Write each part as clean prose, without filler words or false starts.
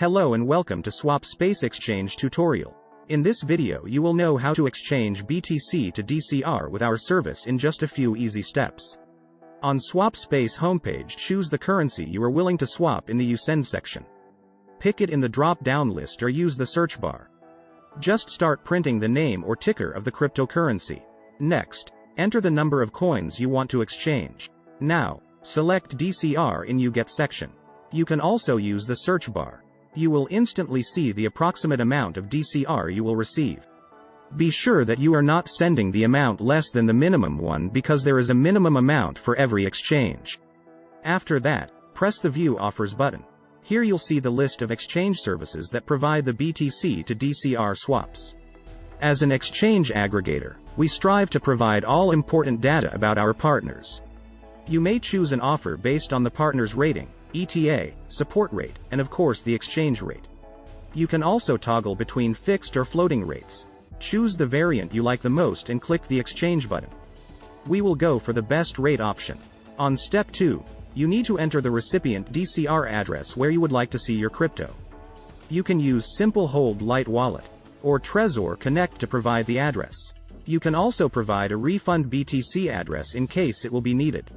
Hello and welcome to SwapSpace exchange tutorial. In this video you will know how to exchange BTC to DCR with our service in just a few easy steps. On SwapSpace homepage, choose the currency you are willing to swap in the You Send section. Pick it in the drop-down list or use the search bar. Just start printing the name or ticker of the cryptocurrency. Next, enter the number of coins you want to exchange. Now, select DCR in You Get section. You can also use the search bar. You will instantly see the approximate amount of DCR you will receive. Be sure that you are not sending the amount less than the minimum one because there is a minimum amount for every exchange. After that, press the View Offers button. Here you'll see the list of exchange services that provide the BTC to DCR swaps. As an exchange aggregator, we strive to provide all important data about our partners. You may choose an offer based on the partner's rating, ETA, support rate, and of course the exchange rate. You can also toggle between fixed or floating rates. Choose the variant you like the most and click the exchange button. We will go for the best rate option. On step 2, you need to enter the recipient DCR address where you would like to see your crypto. You can use Simple Hold Light Wallet or Trezor Connect to provide the address. You can also provide a refund BTC address in case it will be needed.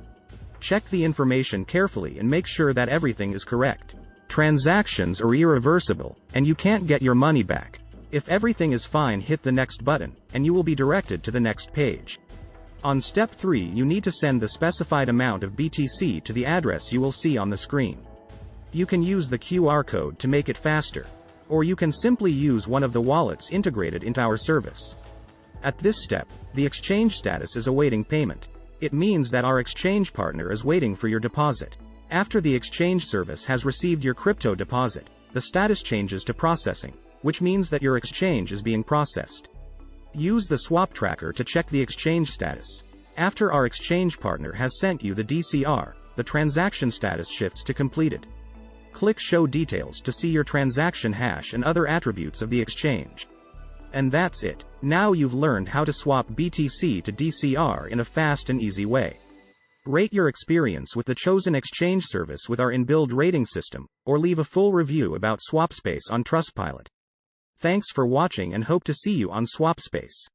Check the information carefully and make sure that everything is correct. Transactions are irreversible, and you can't get your money back. If everything is fine, hit the next button, and you will be directed to the next page. On step 3, you need to send the specified amount of BTC to the address you will see on the screen. You can use the QR code to make it faster, or you can simply use one of the wallets integrated into our service. At this step, the exchange status is awaiting payment. It means that our exchange partner is waiting for your deposit. After the exchange service has received your crypto deposit, the status changes to processing, which means that your exchange is being processed. Use the swap tracker to check the exchange status. After our exchange partner has sent you the DCR, the transaction status shifts to completed. Click Show Details to see your transaction hash and other attributes of the exchange. And that's it. Now you've learned how to swap BTC to DCR in a fast and easy way. Rate your experience with the chosen exchange service with our inbuilt rating system, or leave a full review about SwapSpace on Trustpilot. Thanks for watching and hope to see you on SwapSpace.